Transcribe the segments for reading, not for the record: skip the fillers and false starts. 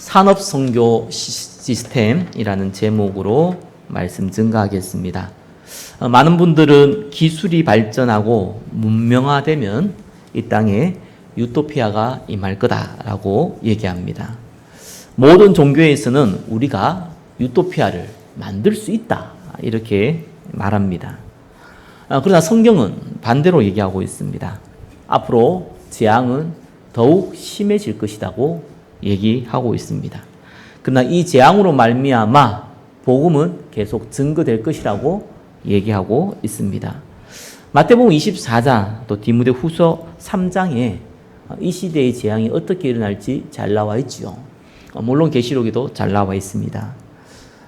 산업선교 시스템이라는 제목으로 말씀 증가하겠습니다. 많은 분들은 기술이 발전하고 문명화되면 이 땅에 유토피아가 임할 거다라고 얘기합니다. 모든 종교에서는 우리가 유토피아를 만들 수 있다 이렇게 말합니다. 그러나 성경은 반대로 얘기하고 있습니다. 앞으로 재앙은 더욱 심해질 것이라고 얘기하고 있습니다. 그러나 이 재앙으로 말미암아 복음은 계속 증거될 것이라고 얘기하고 있습니다. 마태복음 24장 또 디모데후서 3장에 이 시대의 재앙이 어떻게 일어날지 잘 나와 있지요. 물론 계시록에도 잘 나와 있습니다.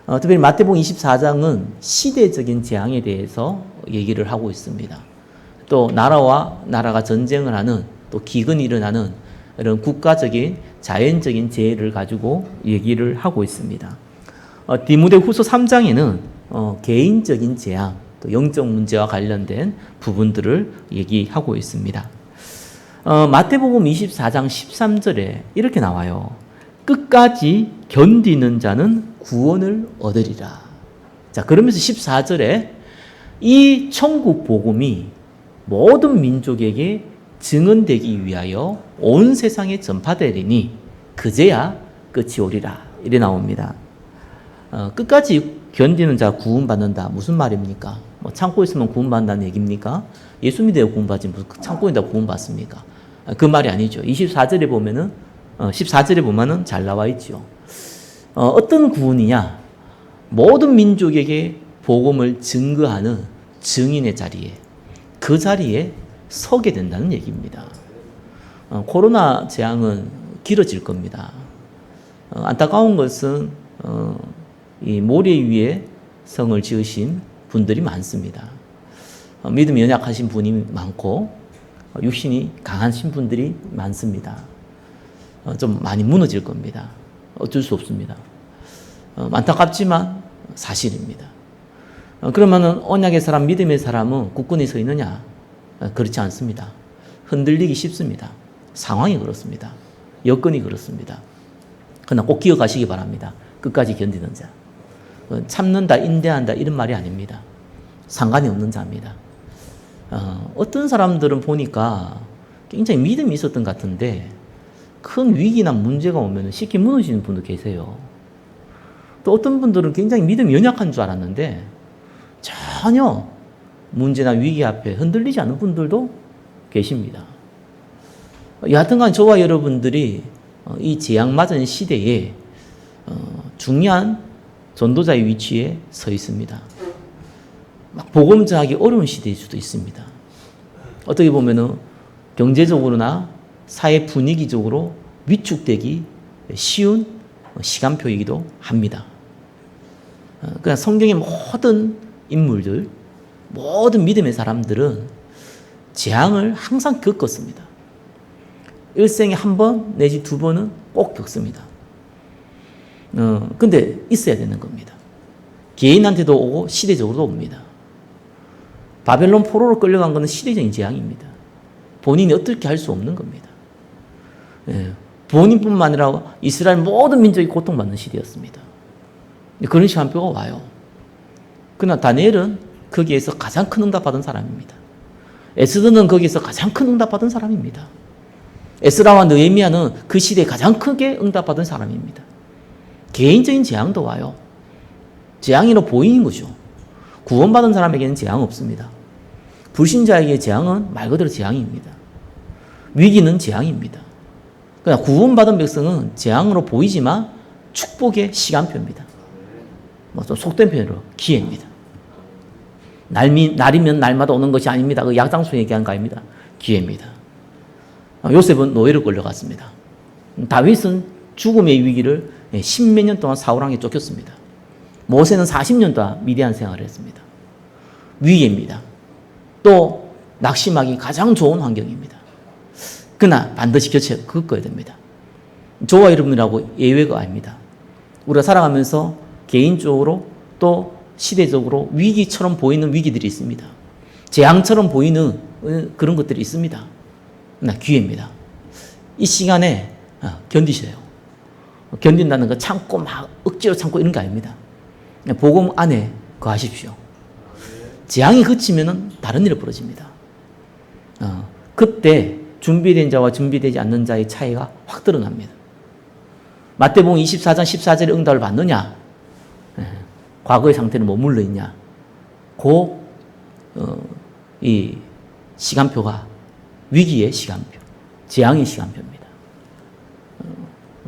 특별히 마태복음 24장은 시대적인 재앙에 대해서 얘기를 하고 있습니다. 또 나라와 나라가 전쟁을 하는 또 기근이 일어나는 이런 국가적인 자연적인 재해를 가지고 얘기를 하고 있습니다. 디모데후서 3장에는 개인적인 재앙, 또 영적 문제와 관련된 부분들을 얘기하고 있습니다. 마태복음 24장 13절에 이렇게 나와요. 끝까지 견디는 자는 구원을 얻으리라. 자, 그러면서 14절에 이 천국 복음이 모든 민족에게 증언되기 위하여 온 세상에 전파되리니 그제야 끝이 오리라. 이래 나옵니다. 끝까지 견디는 자 구원받는다. 무슨 말입니까? 뭐 참고 있으면 구원받는다는 얘기입니까? 예수 믿어야 구원받지 무슨 참고 있다 구원받습니까? 그 말이 아니죠. 14절에 보면은 14절에 보면은 잘 나와 있죠. 어떤 구원이냐? 모든 민족에게 복음을 증거하는 증인의 자리에 그 자리에 서게 된다는 얘기입니다. 코로나 재앙은 길어질 겁니다. 안타까운 것은 이 모래 위에 성을 지으신 분들이 많습니다. 믿음이 연약하신 분이 많고 육신이 강하신 분들이 많습니다. 좀 많이 무너질 겁니다. 어쩔 수 없습니다. 안타깝지만 사실입니다. 그러면은 언약의 사람, 믿음의 사람은 굳건히 서 있느냐? 그렇지 않습니다. 흔들리기 쉽습니다. 상황이 그렇습니다. 여건이 그렇습니다. 그러나 꼭 기억하시기 바랍니다. 끝까지 견디는 자. 참는다, 인내한다 이런 말이 아닙니다. 상관이 없는 자입니다. 어떤 사람들은 보니까 굉장히 믿음이 있었던 것 같은데 큰 위기나 문제가 오면 쉽게 무너지는 분도 계세요. 또 어떤 분들은 굉장히 믿음이 연약한 줄 알았는데 전혀 문제나 위기 앞에 흔들리지 않는 분들도 계십니다. 여하튼간 저와 여러분들이 이 재앙맞은 시대에 중요한 전도자의 위치에 서 있습니다. 막 복음 전하기 어려운 시대일 수도 있습니다. 어떻게 보면은 경제적으로나 사회 분위기적으로 위축되기 쉬운 시간표이기도 합니다. 그러니까 성경의 모든 인물들, 모든 믿음의 사람들은 재앙을 항상 겪었습니다. 일생에 한 번 내지 두 번은 꼭 겪습니다. 근데 있어야 되는 겁니다. 개인한테도 오고 시대적으로도 옵니다. 바벨론 포로로 끌려간 것은 시대적인 재앙입니다. 본인이 어떻게 할 수 없는 겁니다. 본인뿐만 아니라 이스라엘 모든 민족이 고통받는 시대였습니다. 그런 시간표가 와요. 그러나 다니엘은 거기에서 가장 큰 응답 받은 사람입니다. 에스더는 거기에서 가장 큰 응답 받은 사람입니다. 에스라와 느헤미야는 그 시대에 가장 크게 응답 받은 사람입니다. 개인적인 재앙도 와요. 재앙이로 보이는 거죠. 구원받은 사람에게는 재앙 없습니다. 불신자에게 재앙은 말 그대로 재앙입니다. 위기는 재앙입니다. 그러나 구원받은 백성은 재앙으로 보이지만 축복의 시간표입니다. 좀 속된 표현으로 기회입니다. 날이면 날마다 오는 것이 아닙니다. 그 약장수 얘기한 거 아닙니다. 기회입니다. 요셉은 노예로 끌려갔습니다. 다윗은 죽음의 위기를 10몇 년 동안 사울왕에 쫓겼습니다. 모세는 40년 동안 미디안 생활을 했습니다. 위기입니다. 또 낙심하기 가장 좋은 환경입니다. 그러나 반드시 겪어야 됩니다. 저와 여러분이라고 예외가 아닙니다. 우리가 살아가면서 개인적으로 또 시대적으로 위기처럼 보이는 위기들이 있습니다. 재앙처럼 보이는 그런 것들이 있습니다. 그러나 기회입니다. 이 시간에 견디세요. 견딘다는 거 참고 막 억지로 참고 이런 게 아닙니다. 복음 안에 거하십시오. 재앙이 그치면은 다른 일이 벌어집니다. 그때 준비된 자와 준비되지 않는 자의 차이가 확 드러납니다. 마태복음 24장 14절의 응답을 받느냐, 과거의 상태는 머물러 있냐, 이 시간표가 위기의 시간표, 재앙의 시간표입니다.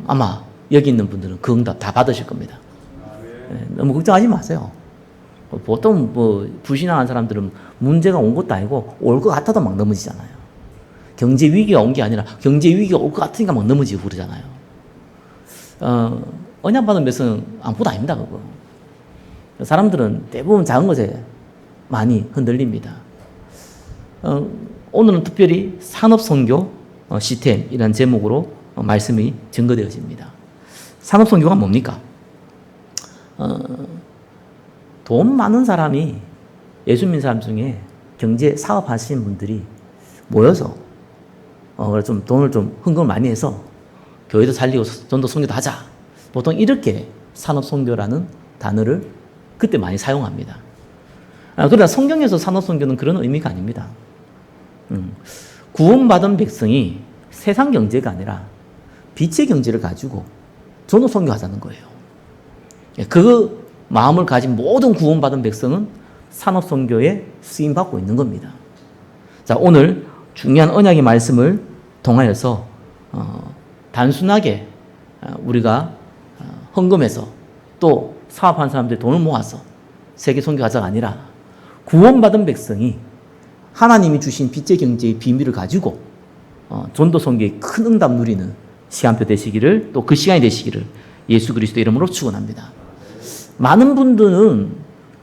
아마 여기 있는 분들은 그 응답 다 받으실 겁니다. 너무 걱정하지 마세요. 보통 불신앙한 사람들은 문제가 온 것도 아니고 올 것 같아도 막 넘어지잖아요. 경제 위기가 온 게 아니라 경제 위기가 올 것 같으니까 막 넘어지고 그러잖아요. 언약 받은 백성은 아무것도 아닙니다, 그거. 사람들은 대부분 작은 것에 많이 흔들립니다. 오늘은 특별히 산업선교 시스템이라는 제목으로 말씀이 증거되어집니다. 산업선교가 뭡니까? 돈 많은 사람이, 예수 믿는 사람 중에 경제 사업 하시는 분들이 모여서 좀 돈을 좀 헌금을 많이 해서 교회도 살리고 전도 선교도 하자. 보통 이렇게 산업선교라는 단어를 그때 많이 사용합니다. 그러나 성경에서 산업선교는 그런 의미가 아닙니다. 구원받은 백성이 세상 경제가 아니라 빛의 경제를 가지고 전도 선교하자는 거예요. 그 마음을 가진 모든 구원받은 백성은 산업선교에 쓰임받고 있는 겁니다. 자, 오늘 중요한 언약의 말씀을 통하여서 단순하게 우리가 헌금해서 또 사업한 사람들이 돈을 모아서 세계 선교하자가 아니라 구원받은 백성이 하나님이 주신 빛의 경제의 비밀을 가지고 전도 선교의 큰 응답 누리는 시간표 되시기를, 또 그 시간이 되시기를 예수 그리스도 이름으로 축원합니다. 많은 분들은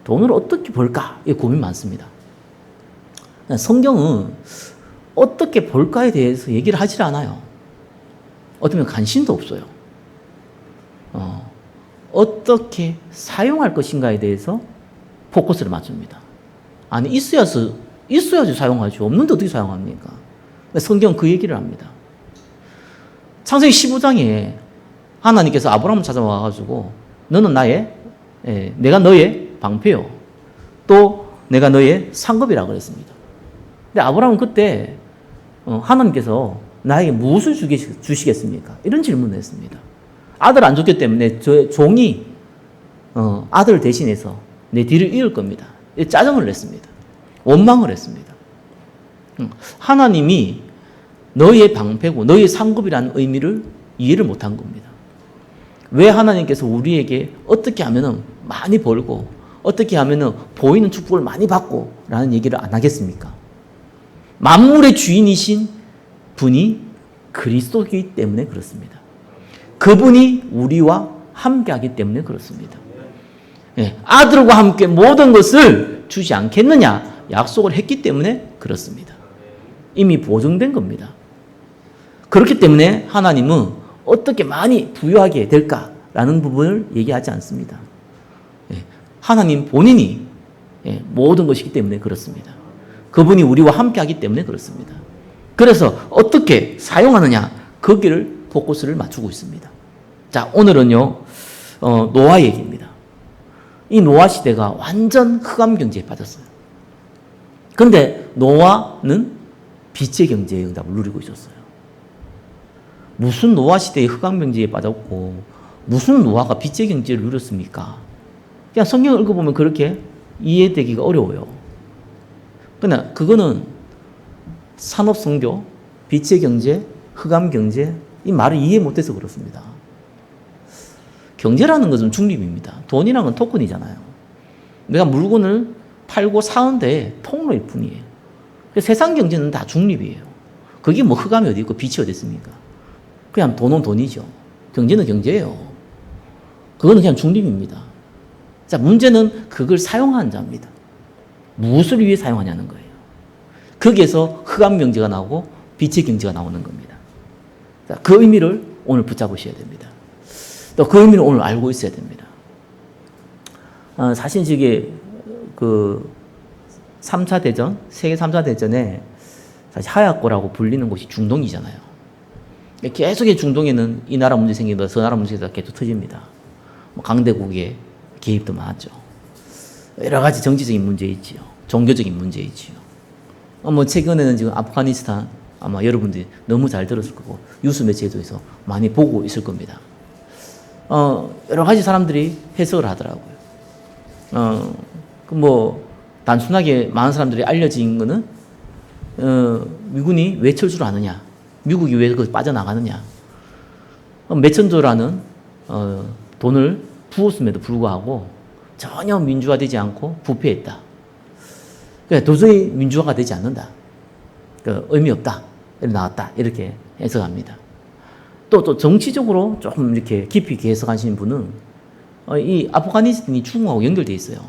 돈을 어떻게 벌까? 이 고민 많습니다. 성경은 어떻게 벌까에 대해서 얘기를 하질 않아요. 어쩌면 관심도 없어요. 어떻게 사용할 것인가에 대해서 포커스를 맞춥니다. 아니, 있어야지 사용하죠. 없는데 어떻게 사용합니까? 성경은 그 얘기를 합니다. 창세기 15장에 하나님께서 아브라함을 찾아와가지고 너는 내가 너의 방패요. 또 내가 너의 상급이라고 그랬습니다. 근데 아브라함은 그때 하나님께서 나에게 무엇을 주시겠습니까? 이런 질문을 했습니다. 아들 안 줬기 때문에 저 종이 아들을 대신해서 내 뒤를 이을 겁니다. 짜증을 냈습니다. 원망을 했습니다. 하나님이 너의 방패고 너의 상급이라는 의미를 이해를 못한 겁니다. 왜 하나님께서 우리에게 어떻게 하면 많이 벌고 어떻게 하면 보이는 축복을 많이 받고 라는 얘기를 안 하겠습니까? 만물의 주인이신 분이 그리스도이기 때문에 그렇습니다. 그분이 우리와 함께하기 때문에 그렇습니다. 아들과 함께 모든 것을 주지 않겠느냐 약속을 했기 때문에 그렇습니다. 이미 보증된 겁니다. 그렇기 때문에 하나님은 어떻게 많이 부유하게 될까라는 부분을 얘기하지 않습니다. 하나님 본인이 모든 것이기 때문에 그렇습니다. 그분이 우리와 함께하기 때문에 그렇습니다. 그래서 어떻게 사용하느냐 거기를 포커스를 맞추고 있습니다. 자, 오늘은요 노아 얘기입니다. 이 노아 시대가 완전 흑암 경제에 빠졌어요. 그런데 노아는 빛의 경제의 응답을 누리고 있었어요. 무슨 노아 시대의 흑암 경제에 빠졌고 무슨 노아가 빛의 경제를 누렸습니까? 그냥 성경을 읽어보면 그렇게 이해되기가 어려워요. 그러나 그거는 산업선교, 빛의 경제, 흑암 경제 이 말을 이해 못해서 그렇습니다. 경제라는 것은 중립입니다. 돈이라는 건 토큰이잖아요. 내가 물건을 팔고 사는데 통로일 뿐이에요. 세상 경제는 다 중립이에요. 그게 뭐 흑암이 어디 있고 빛이 어디 있습니까? 그냥 돈은 돈이죠. 경제는 경제예요. 그거는 그냥 중립입니다. 자, 문제는 그걸 사용하는 자입니다. 무엇을 위해 사용하냐는 거예요. 거기에서 흑암 경제가 나오고 빛의 경제가 나오는 겁니다. 자, 그 의미를 오늘 붙잡으셔야 됩니다. 또 그 의미를 오늘 알고 있어야 됩니다. 사실 저게 그 3차 대전, 세계 3차 대전에 사실 하약고라고 불리는 곳이 중동이잖아요. 계속 중동에는 이 나라 문제 생기다 저 나라 문제가 계속 터집니다. 뭐 강대국의 개입도 많았죠. 여러 가지 정치적인 문제 있지요. 종교적인 문제 있지요. 뭐 최근에는 지금 아프가니스탄 아마 여러분들이 너무 잘 들었을 거고 뉴스 매체에서 많이 보고 있을 겁니다. 여러 가지 사람들이 해석을 하더라고요. 뭐 단순하게 많은 사람들이 알려진 거는 미군이 왜 철수를 하느냐, 미국이 왜 그 빠져나가느냐, 몇천조라는 돈을 부었음에도 불구하고 전혀 민주화되지 않고 부패했다. 그러니까 도저히 민주화가 되지 않는다. 의미 없다. 이렇게 나왔다. 이렇게 해석합니다. 또 정치적으로 조금 이렇게 깊이 해석하시는 분은 이 아프가니스탄이 중국하고 연결되어 있어요.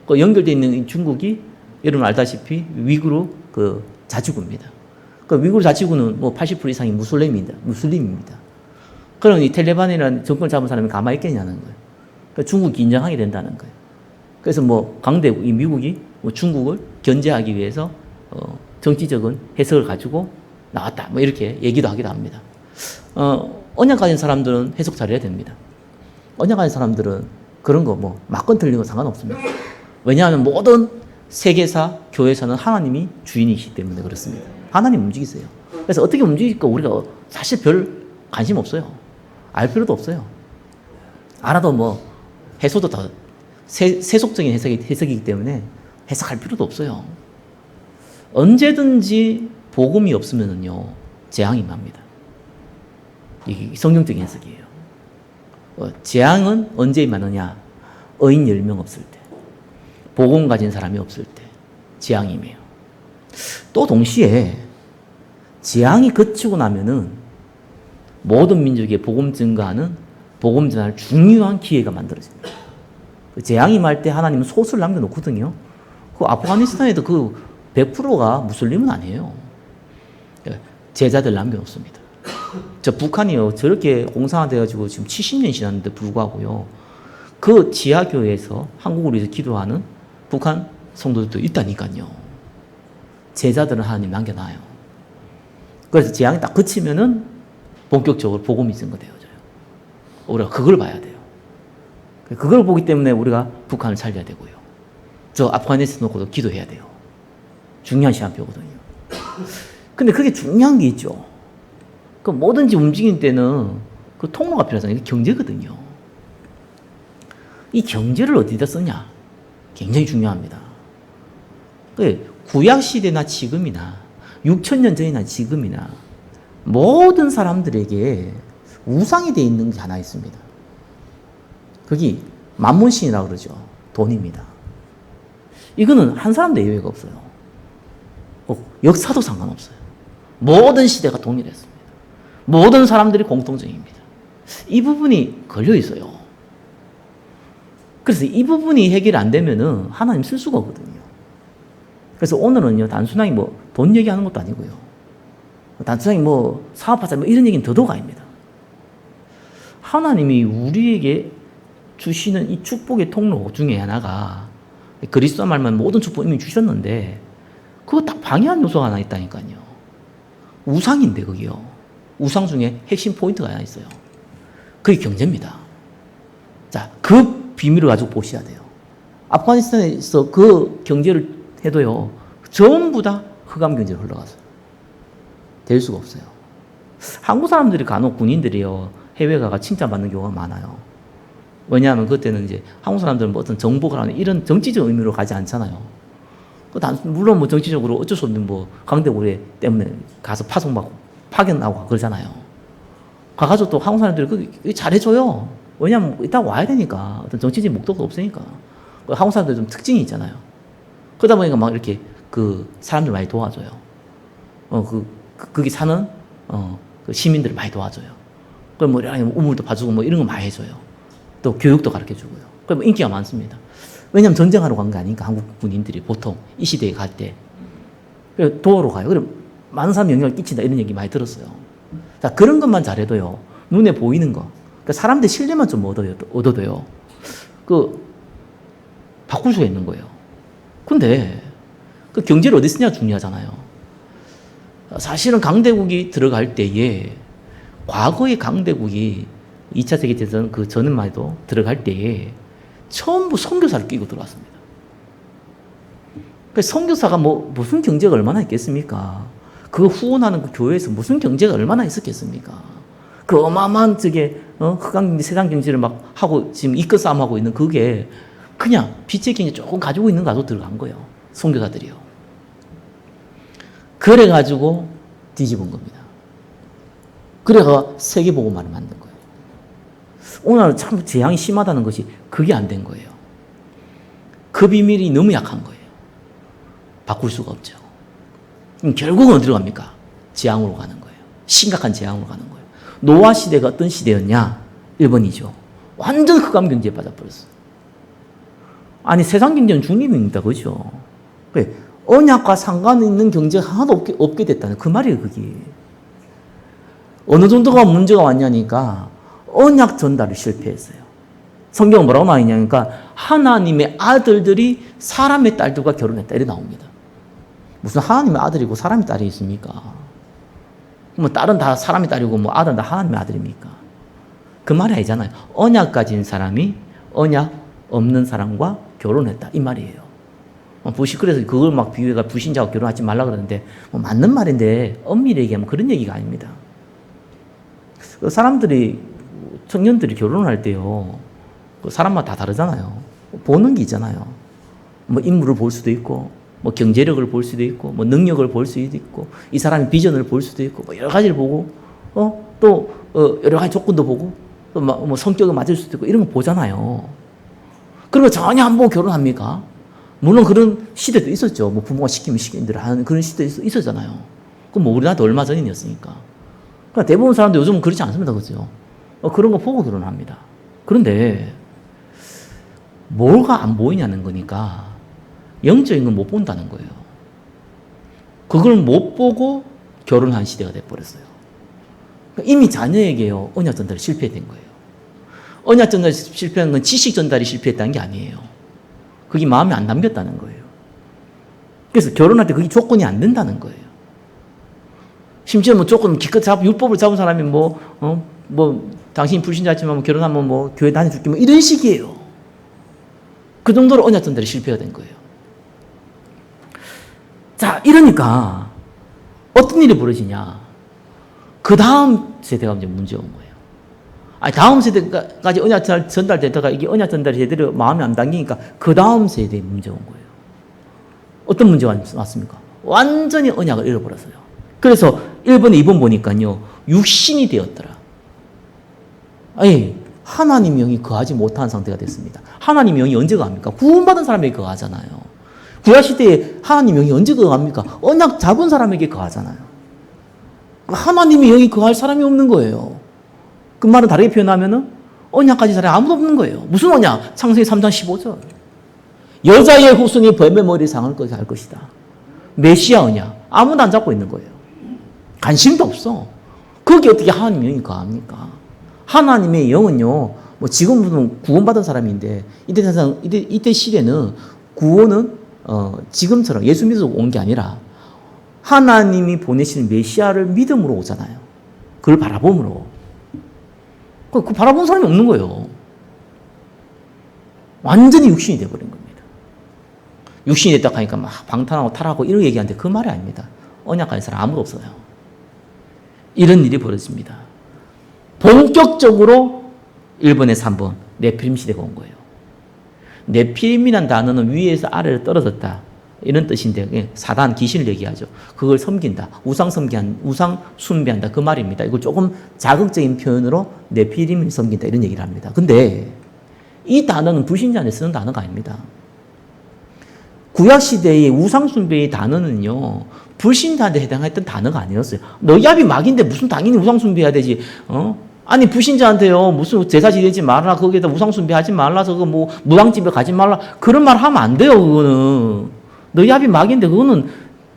그 연결되어 있는 중국이 여러분 알다시피 위구르 그 자치구입니다. 그 위구르 자치구는 뭐 80% 이상이 무슬림입니다. 그럼 이 텔레반이라는 정권을 잡은 사람이 가만히 있겠냐는 거예요. 그러니까 중국이 인정하게 된다는 거예요. 그래서 뭐 강대국, 이 미국이 뭐 중국을 견제하기 위해서 정치적인 해석을 가지고 나왔다. 뭐 이렇게 얘기도 하기도 합니다. 언약 가진 사람들은 해석 잘해야 됩니다. 언약 가진 사람들은 그런 거 뭐 막건 틀린 거 상관없습니다. 왜냐하면 모든 세계사, 교회사는 하나님이 주인이시기 때문에 그렇습니다. 하나님 움직이세요. 그래서 어떻게 움직일까 우리가 사실 별 관심 없어요. 알 필요도 없어요. 알아도 뭐 해석도 다 세속적인 해석이기 때문에 해석할 필요도 없어요. 언제든지 복음이 없으면요 재앙이 임합니다. 이게 성경적인 해석이에요. 재앙은 언제 임하느냐? 의인 10명 없을 때, 복음 가진 사람이 없을 때 재앙이 임해요. 또 동시에 재앙이 그치고 나면은 모든 민족의 복음 증거하는 복음 전할 중요한 기회가 만들어집니다. 재앙이 임할 때 하나님은 소수를 남겨놓거든요. 그 아프가니스탄에도 그 100%가 무슬림은 아니에요. 제자들 남겨놓습니다. 저 북한이요 저렇게 공산화돼가지고 지금 70년이 지났는데 불구하고요 그 지하교회에서 한국을 위해서 기도하는 북한 성도들도 있다니까요. 제자들은 하나님 남겨놔요. 그래서 재앙이 딱 그치면은 본격적으로 복음이 증거되어져요. 우리가 그걸 봐야 돼요. 그걸 보기 때문에 우리가 북한을 살려야 되고요. 저 아프가니스탄 놓고도 기도해야 돼요. 중요한 시간표거든요. 근데 그게 중요한 게 있죠. 그 뭐든지 움직이는 때는 그 통로가 필요하잖아요. 이게 경제거든요. 이 경제를 어디다 쓰냐? 굉장히 중요합니다. 구약시대나 지금이나 6,000년 전이나 지금이나 모든 사람들에게 우상이 되어 있는 게 하나 있습니다. 그게 만문신이라고 그러죠. 돈입니다. 이거는 한 사람도 예외가 없어요. 역사도 상관없어요. 모든 시대가 동일했습니다. 모든 사람들이 공통적입니다. 이 부분이 걸려 있어요. 그래서 이 부분이 해결이 안 되면은 하나님 쓸 수가 없거든요. 그래서 오늘은요, 단순하게 뭐 돈 얘기하는 것도 아니고요. 단순하게 뭐 사업하자 뭐 이런 얘기는 더더욱 아닙니다. 하나님이 우리에게 주시는 이 축복의 통로 중에 하나가 그리스도 말만 모든 축복 이미 주셨는데 그거 딱 방해한 요소가 하나 있다니까요. 우상인데 그게요. 우상 중에 핵심 포인트가 하나 있어요. 그게 경제입니다. 자, 그 비밀을 가지고 보셔야 돼요. 아프가니스탄에서 그 경제를 해도요, 전부 다 흑암 경제로 흘러가서요. 될 수가 없어요. 한국 사람들이 간혹 군인들이요, 해외 가가 칭찬받는 경우가 많아요. 왜냐하면 그때는 이제 한국 사람들은 뭐 어떤 정복을 하는 이런 정치적 의미로 가지 않잖아요. 물론 뭐 정치적으로 어쩔 수 없는 뭐 강대국에 때문에 가서 파송받고 파견하고 그러잖아요. 가가지고 또 한국 사람들이 그거 잘해줘요. 왜냐면 이따 와야 되니까. 어떤 정치적인 목적도 없으니까. 한국 사람들 좀 특징이 있잖아요. 그러다 보니까 막 이렇게 그 사람들 많이 도와줘요. 거기 사는 그 시민들을 많이 도와줘요. 그럼 뭐 우물도 봐주고 뭐 이런 거 많이 해줘요. 또 교육도 가르쳐 주고요. 그럼 인기가 많습니다. 왜냐면 전쟁하러 간 거 아니니까 한국 군인들이 보통 이 시대에 갈 때. 도우러 가요. 그럼 많은 사람 영향을 끼친다 이런 얘기 많이 들었어요. 자, 그런 것만 잘해도요. 눈에 보이는 거. 그러니까 사람들 신뢰만 좀 얻어도요. 바꿀 수가 있는 거예요. 근데 그 경제를 어디 쓰냐 중요하잖아요. 사실은 강대국이 들어갈 때에 과거의 강대국이 2차 세계대전 그 전만 해도 들어갈 때에 전부 선교사를 끼고 들어왔습니다. 그러니까 선교사가 무슨 경제가 얼마나 있겠습니까? 그 후원하는 그 교회에서 무슨 경제가 얼마나 있었겠습니까? 그 어마어마한 흑강 세상 경제를 막 하고 지금 이끌 싸움하고 있는 그게 그냥 빛의 경제 조금 가지고 있는 가도 들어간 거예요. 선교사들이요. 그래가지고 뒤집은 겁니다. 그래가 세계복음화를 만든 거예요. 오늘 참 재앙이 심하다는 것이 그게 안 된 거예요. 그 비밀이 너무 약한 거예요. 바꿀 수가 없죠. 그럼 결국은 어디로 갑니까? 재앙으로 가는 거예요. 심각한 재앙으로 가는 거예요. 노아 시대가 어떤 시대였냐? 1번이죠. 완전 흑암 경제에 빠져버렸어요. 아니 세상 경제는 중립입니다. 그죠? 언약과 상관있는 경제가 하나도 없게 됐다는 그 말이에요. 그게. 어느 정도가 문제가 왔냐니까 언약 전달을 실패했어요. 성경은 뭐라고 나와 있냐니까 하나님의 아들들이 사람의 딸들과 결혼했다 이렇게 나옵니다. 무슨 하나님의 아들이고 사람의 딸이 있습니까? 딸은 다 사람의 딸이고 아들은 다 하나님의 아들입니까? 그 말이 아니잖아요. 언약 가진 사람이 언약 없는 사람과 결혼했다 이 말이에요. 그래서 그걸 막 비유해가 불신자와 결혼하지 말라 그러는데 맞는 말인데 엄밀히 얘기하면 그런 얘기가 아닙니다. 사람들이 청년들이 결혼할 때요 사람마다 다 다르잖아요. 보는 게 있잖아요. 인물을 볼 수도 있고 경제력을 볼 수도 있고 능력을 볼 수도 있고 이 사람의 비전을 볼 수도 있고 여러 가지를 보고 또 여러 가지 조건도 보고 또 성격이 맞을 수도 있고 이런 거 보잖아요. 그리고 전혀 안 보고 결혼합니까? 물론 그런 시대도 있었죠. 부모가 시키면 시키는 대로 하는 그런 시대도 있었잖아요. 그럼 우리나라도 얼마 전이었으니까. 그러니까 대부분 사람들 요즘은 그렇지 않습니다. 그죠? 그런 거 보고 결혼합니다. 그런데 뭐가 안 보이냐는 거니까 영적인 건 못 본다는 거예요. 그걸 못 보고 결혼한 시대가 돼버렸어요. 이미 자녀에게요 언약 전달이 실패된 거예요. 언약 전달이 실패한 건 지식 전달이 실패했다는 게 아니에요. 그게 마음에 안 담겼다는 거예요. 그래서 결혼할 때 그게 조건이 안 된다는 거예요. 심지어 조건 기껏 율법을 잡은 사람이 당신이 불신자지만 결혼하면 교회 다녀줄게 이런 식이에요. 그 정도로 언약 전달이 실패가 된 거예요. 자, 이러니까 어떤 일이 벌어지냐? 그 다음 세대가 이제 문제가 온 거예요. 다음 세대까지 언약 전달되다가 이게 언약 전달이 제대로 마음에 안 담기니까 그 다음 세대에 문제가 온 거예요. 어떤 문제가 왔습니까? 완전히 언약을 잃어버렸어요. 그래서 1번, 2번 보니까요, 육신이 되었더라. 하나님의 영이 거하지 못한 상태가 됐습니다. 하나님의 영이 언제 거합니까? 구원받은 사람에게 거하잖아요. 구약시대에 하나님의 영이 언제 거합니까? 언약 잡은 사람에게 거하잖아요. 하나님의 영이 거할 사람이 없는 거예요. 그 말은 다르게 표현하면은 언약 가진 사람이 아무도 없는 거예요. 무슨 언약? 창세기 3장 15절. 여자의 후손이 뱀의 머리를 상할 것이다. 메시아 언약. 아무도 안 잡고 있는 거예요. 관심도 없어. 거기에 어떻게 하나님의 영이 거합니까? 하나님의 영은요, 지금은 구원받은 사람인데, 이때 시대는 구원은, 지금처럼 예수 믿어서 온 게 아니라, 하나님이 보내시는 메시아를 믿음으로 오잖아요. 그걸 바라봄으로. 그 바라본 사람이 없는 거예요. 완전히 육신이 돼버린 겁니다. 육신이 됐다 하니까 방탕하고 타락하고 이런 얘기하는데 그 말이 아닙니다. 언약 가진 사람 아무도 없어요. 이런 일이 벌어집니다. 본격적으로 1번에서 3번 네피림 시대가 온 거예요. 네피림이라는 단어는 위에서 아래로 떨어졌다 이런 뜻인데 사단 귀신을 얘기하죠. 그걸 섬긴다. 우상 숭배한다 그 말입니다. 이거 조금 자극적인 표현으로 네피림을 섬긴다 이런 얘기를 합니다. 근데 이 단어는 불신자한테 쓰는 단어가 아닙니다. 구약시대의 우상 숭배의 단어는요 불신자한테 해당했던 단어가 아니었어요. 너희 아비 막인데 무슨 당연히 우상 숭배해야 되지. 아니 불신자한테요 무슨 제사 지내지 말라 거기에다 우상 숭배하지 말라 저거 무당집에 가지 말라 그런 말 하면 안 돼요. 그거는 너희 아비 막인데 그거는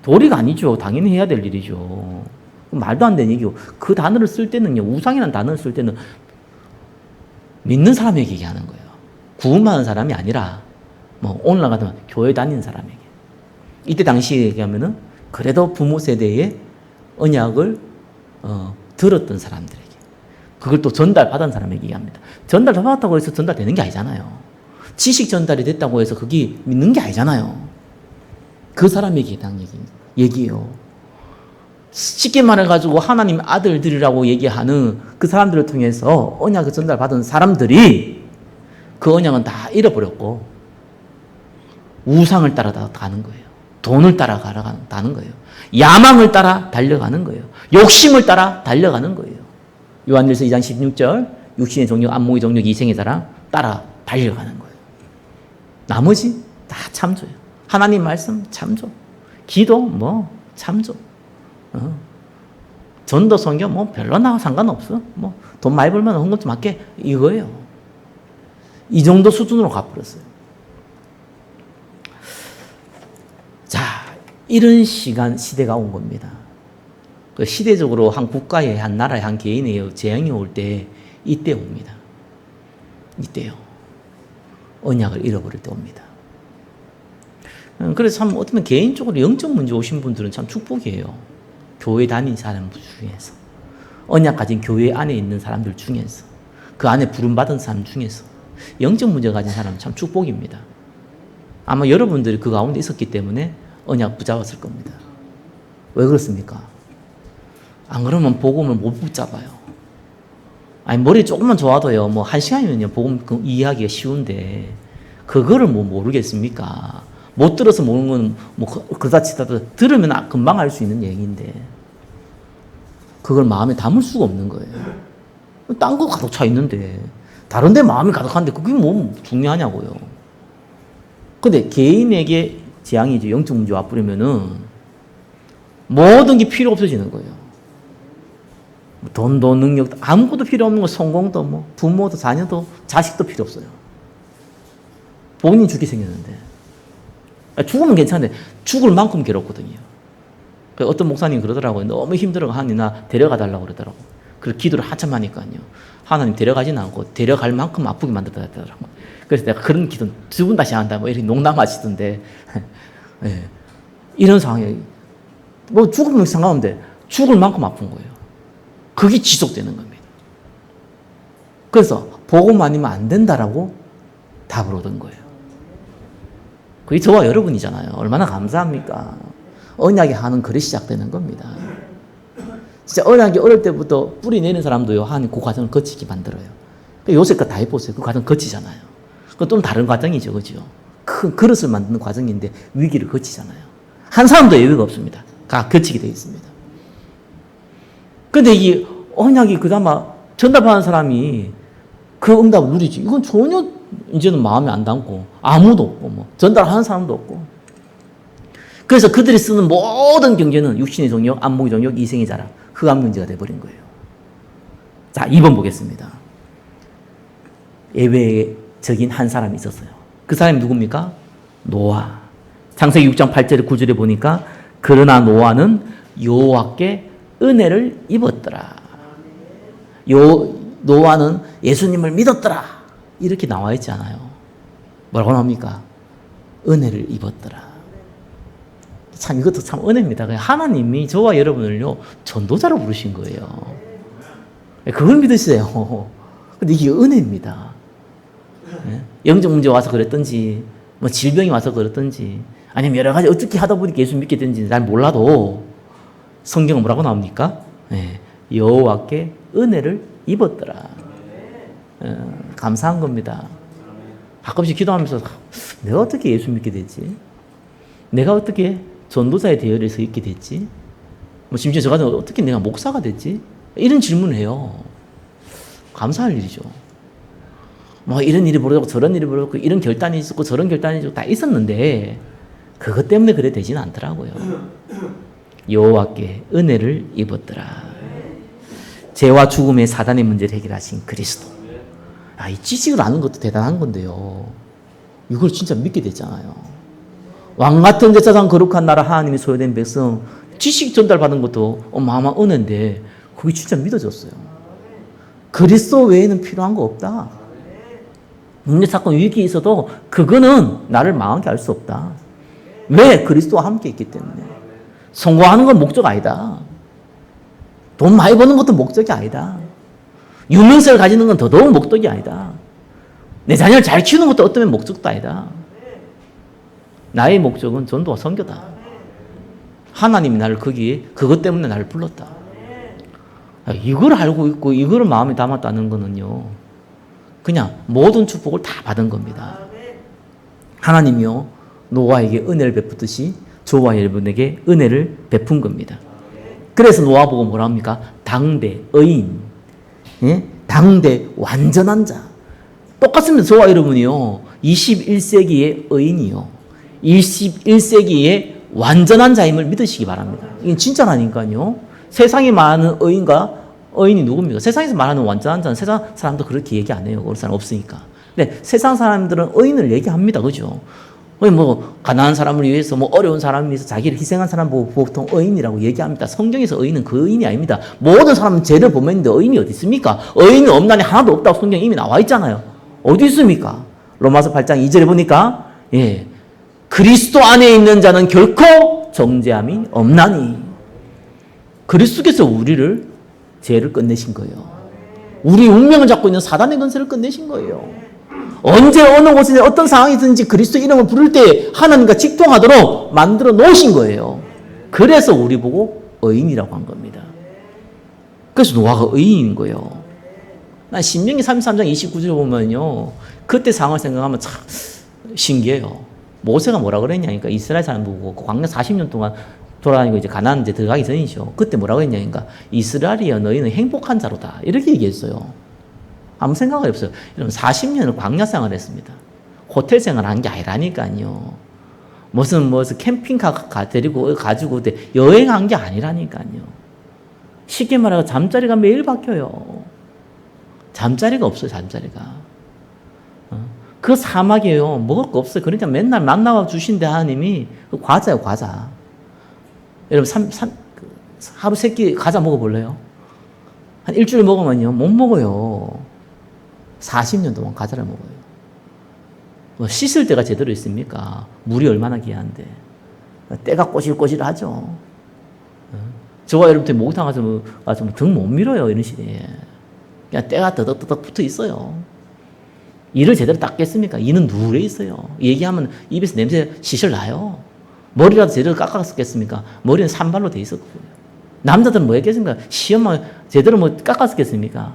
도리가 아니죠. 당연히 해야 될 일이죠. 말도 안 되는 얘기고 그 단어를 쓸 때는요 우상이라는 단어를 쓸 때는 믿는 사람에게 얘기하는 거예요. 구원받은 사람이 아니라 오늘날 같으면 교회 다니는 사람에게. 이때 당시에 얘기하면은 그래도 부모 세대의 언약을 들었던 사람들에게 그걸 또 전달받은 사람에게 얘기합니다. 전달받았다고 해서 전달되는 게 아니잖아요. 지식 전달이 됐다고 해서 그게 믿는 게 아니잖아요. 그 사람에게 해당 얘기예요. 쉽게 말해가지고 하나님 아들들이라고 얘기하는 그 사람들을 통해서 언약을 전달받은 사람들이 그 언약은 다 잃어버렸고 우상을 따라가는 거예요. 돈을 따라가는 거예요. 야망을 따라 달려가는 거예요. 욕심을 따라 달려가는 거예요. 요한일서 2장 16절 육신의 정욕, 안목의 정욕, 이생의 자랑 따라 달려가는 거예요. 나머지 다 참조예요. 하나님 말씀 참조, 기도 뭐 참조, 전도 선교 뭐 별로 나 상관없어. 뭐 돈 많이 벌면 헌금 좀 할게 이거예요. 이 정도 수준으로 가버렸어요. 자, 이런 시대가 온 겁니다. 그 시대적으로 한 국가에, 한 나라에, 한 개인에 재앙이 올 때 이때 옵니다. 이때요. 언약을 잃어버릴 때 옵니다. 그래서 참 어쩌면 개인적으로 영적 문제 오신 분들은 참 축복이에요. 교회 다닌 사람 중에서, 언약 가진 교회 안에 있는 사람들 중에서, 그 안에 부름받은 사람 중에서 영적 문제 가진 사람은 참 축복입니다. 아마 여러분들이 그 가운데 있었기 때문에 언약 붙잡았을 겁니다. 왜 그렇습니까? 안 그러면 복음을 못 붙잡아요. 아니, 머리 조금만 좋아도요, 뭐, 1시간이면요, 복음 이해하기가 쉬운데, 그거를 뭐 모르겠습니까? 못 들어서 모르는 건, 뭐, 그러다 치다도 들으면 금방 알 수 있는 얘기인데, 그걸 마음에 담을 수가 없는 거예요. 딴 거 가득 차 있는데, 다른 데 마음이 가득한데, 그게 뭐 중요하냐고요. 근데 개인에게 재앙이 이제 영적 문제 와버리면은, 모든 게 필요 없어지는 거예요. 돈도 능력도 아무것도 필요 없는 거, 성공도 뭐 부모도 자녀도 자식도 필요 없어요. 본인이 죽게 생겼는데 죽으면 괜찮은데 죽을 만큼 괴롭거든요. 어떤 목사님 그러더라고요. 너무 힘들어 하니 나 데려가 달라고 그러더라고요. 그래서 기도를 한참 하니까요. 하나님 데려가지는 않고 데려갈 만큼 아프게 만들더라고요. 그래서 내가 그런 기도 두 번 다시 한다 뭐 이렇게 농담하시던데 네. 이런 상황에 뭐 죽으면 상관없는데 죽을 만큼 아픈 거예요. 그게 지속되는 겁니다. 그래서 복음 아니면 안 된다라고 답을 얻은 거예요. 그게 저와 여러분이잖아요. 얼마나 감사합니까? 언약이 하는 글이 시작되는 겁니다. 진짜 언약이 어릴 때부터 뿌리 내는 사람도요, 한 그 과정을 거치게 만들어요. 요새껏 다 해보세요. 그 과정 거치잖아요. 그건 좀 다른 과정이죠. 그죠? 큰 그릇을 만드는 과정인데 위기를 거치잖아요. 한 사람도 예외가 없습니다. 다 거치게 되어 있습니다. 근데 이 언약이 그나마 전달하는 사람이 그 응답을 누리지. 이건 전혀 이제는 마음에 안 담고 아무도 없고 뭐 전달하는 사람도 없고. 그래서 그들이 쓰는 모든 경제는 육신의 정욕, 안목의 정욕, 이생의 자랑, 흑암 경제가 돼버린 거예요. 자, 2번 보겠습니다. 예외적인 한 사람이 있었어요. 그 사람이 누굽니까? 노아. 창세기 6장 8절에 9절에 보니까 그러나 노아는 여호와께 은혜를 입었더라. 노아는 예수님을 믿었더라. 이렇게 나와 있지 않아요. 뭐라고 나옵니까? 은혜를 입었더라. 참 이것도 참 은혜입니다. 하나님이 저와 여러분을요 전도자로 부르신 거예요. 그걸 믿으세요. 근데 이게 은혜입니다. 영적 문제 와서 그랬든지, 뭐 질병이 와서 그랬든지, 아니면 여러 가지 어떻게 하다 보니까 예수 믿게 된지 잘 몰라도 성경은 뭐라고 나옵니까? 여호와께 은혜를 입었더라. 감사한 겁니다. 가끔씩 기도하면서 내가 어떻게 예수 믿게 됐지? 내가 어떻게 전도자의 대열에 서 있게 됐지? 뭐 심지어 저 같은 어떻게 내가 목사가 됐지? 이런 질문을 해요. 감사할 일이죠. 뭐 이런 일이 벌어졌고 저런 일이 벌어졌고 이런 결단이 있었고 저런 결단이 있었고 다 있었는데 그것 때문에 그래 되지는 않더라고요. 여호와께 은혜를 입었더라. 죄와 죽음의 사단의 문제를 해결하신 그리스도. 이 지식을 아는 것도 대단한 건데요. 이걸 진짜 믿게 됐잖아요. 왕같은 제사장 거룩한 나라 하나님이 소유된 백성, 지식 전달받은 것도 어마어마한 은혜인데 그게 진짜 믿어졌어요. 그리스도 외에는 필요한 거 없다. 문제 사건 위기 있어도 그거는 나를 망하게 할 수 없다. 왜? 그리스도와 함께 있기 때문에. 성공하는 건 목적 아니다. 돈 많이 버는 것도 목적이 아니다. 유명세를 가지는 건 더더욱 목적이 아니다. 내 자녀를 잘 키우는 것도 어떤 목적도 아니다. 나의 목적은 전도와 선교다. 하나님이 나를 거기에 그것 때문에 나를 불렀다. 이걸 알고 있고 이걸 마음에 담았다는 거는요, 그냥 모든 축복을 다 받은 겁니다. 하나님이요, 노아에게 은혜를 베푸듯이 저와 여러분에게 은혜를 베푼 겁니다. 그래서 노아 보고 뭐라 합니까? 당대 의인, 예? 당대 완전한 자. 똑같습니다. 저와 여러분이요, 21세기의 의인이요, 21세기의 완전한 자임을 믿으시기 바랍니다. 이건 진짜라니까요. 세상에 말하는 의인이 누굽니까? 세상에서 말하는 완전한 자는 세상 사람도 그렇게 얘기 안 해요. 그런 사람 없으니까. 근데 세상 사람들은 의인을 얘기합니다. 그죠? 뭐 가난한 사람을 위해서, 뭐 어려운 사람을 위해서 자기를 희생한 사람 보고 보통 의인이라고 얘기합니다. 성경에서 의인은 그 의인이 아닙니다. 모든 사람은 죄를 범했는데 의인이 어디 있습니까? 의인은 없나니 하나도 없다고 성경에 이미 나와 있잖아요. 어디 있습니까? 로마서 8장 2절에 보니까, 예, 그리스도 안에 있는 자는 결코 정죄함이 없나니. 그리스도께서 우리를 죄를 끝내신 거예요. 우리 운명을 잡고 있는 사단의 권세를 끝내신 거예요. 언제 어느 곳에 어떤 상황이든지 그리스도 이름을 부를 때 하나님과 직통하도록 만들어 놓으신 거예요. 그래서 우리 보고 의인이라고 한 겁니다. 그래서 노아가 의인인 거예요. 난 신명기 33장 29절 보면요, 그때 상황을 생각하면 참 신기해요. 모세가 뭐라 그랬냐니까, 이스라엘 사람 보고 광야 40년 동안 돌아다니고 이제 가나안 이제 들어가기 전이죠. 그때 뭐라고 했냐니까, 이스라엘이여 너희는 행복한 자로다, 이렇게 얘기했어요. 아무 생각이 없어요. 여러분 40년을 광야 생활을 했습니다. 호텔 생활을 한 게 아니라니까요. 무슨 캠핑카 데리고 가지고 여행한 게 아니라니까요. 쉽게 말하고 잠자리가 매일 바뀌어요. 잠자리가 없어요. 잠자리가. 그 사막이에요. 먹을 거 없어요. 그러니까 맨날 만나와 주신대 하나님이. 그 과자예요. 과자. 여러분 하루 3끼 과자 먹어볼래요? 한 일주일 먹으면요 못 먹어요. 40년 동안 과자를 먹어요. 뭐 씻을 때가 제대로 있습니까? 물이 얼마나 귀한데. 때가 꼬실꼬실하죠. 저와 여러분들 목욕탕 가서 등 못 밀어요. 이런 시대에. 그냥 때가 더덕더덕 붙어 있어요. 이를 제대로 닦겠습니까? 이는 누래 있어요. 얘기하면 입에서 냄새 시실 나요. 머리라도 제대로 깎았겠습니까? 머리는 산발로 돼 있었고요. 남자들은 뭐 했겠습니까? 시험만 제대로 뭐 깎았겠습니까?